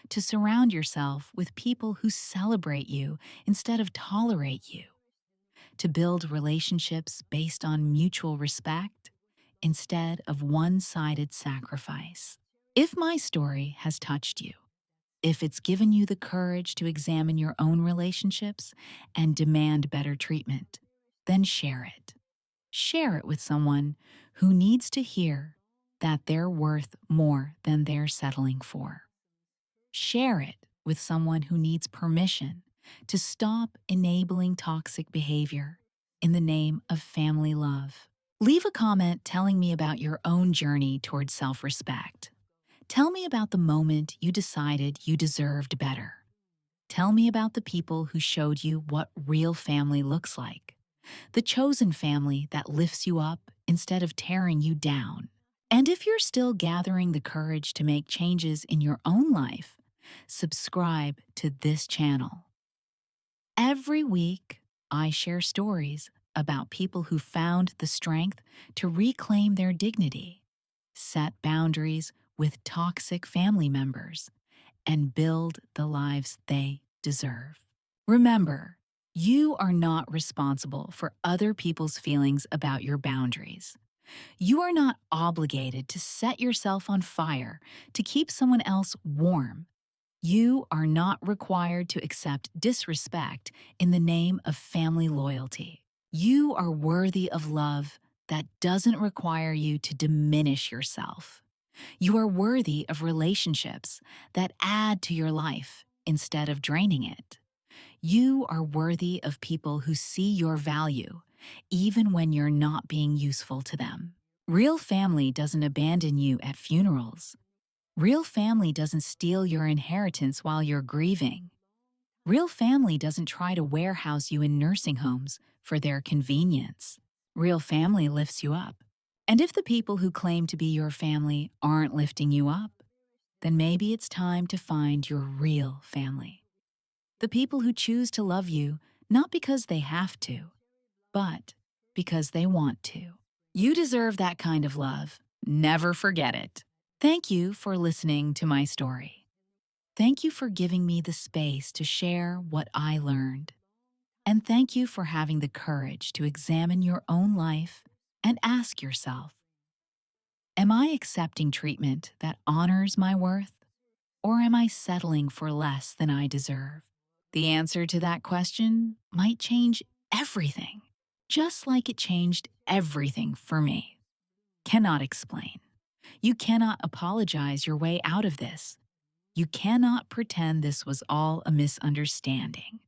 to surround yourself with people who celebrate you instead of tolerate you, to build relationships based on mutual respect instead of one-sided sacrifice. If my story has touched you, if it's given you the courage to examine your own relationships and demand better treatment, then share it. Share it with someone who needs to hear that they're worth more than they're settling for. Share it with someone who needs permission to stop enabling toxic behavior in the name of family love. Leave a comment telling me about your own journey towards self-respect. Tell me about the moment you decided you deserved better. Tell me about the people who showed you what real family looks like. The chosen family that lifts you up instead of tearing you down. And if you're still gathering the courage to make changes in your own life, subscribe to this channel. Every week, I share stories about people who found the strength to reclaim their dignity, set boundaries with toxic family members, and build the lives they deserve. Remember, you are not responsible for other people's feelings about your boundaries. You are not obligated to set yourself on fire to keep someone else warm. You are not required to accept disrespect in the name of family loyalty. You are worthy of love that doesn't require you to diminish yourself. You are worthy of relationships that add to your life instead of draining it. You are worthy of people who see your value, even when you're not being useful to them. Real family doesn't abandon you at funerals. Real family doesn't steal your inheritance while you're grieving. Real family doesn't try to warehouse you in nursing homes for their convenience. Real family lifts you up. And if the people who claim to be your family aren't lifting you up, then maybe it's time to find your real family. The people who choose to love you not because they have to, but because they want to. You deserve that kind of love. Never forget it. Thank you for listening to my story. Thank you for giving me the space to share what I learned. And thank you for having the courage to examine your own life and ask yourself, am I accepting treatment that honors my worth, or am I settling for less than I deserve? The answer to that question might change everything, just like it changed everything for me. Cannot explain. You cannot apologize your way out of this. You cannot pretend this was all a misunderstanding.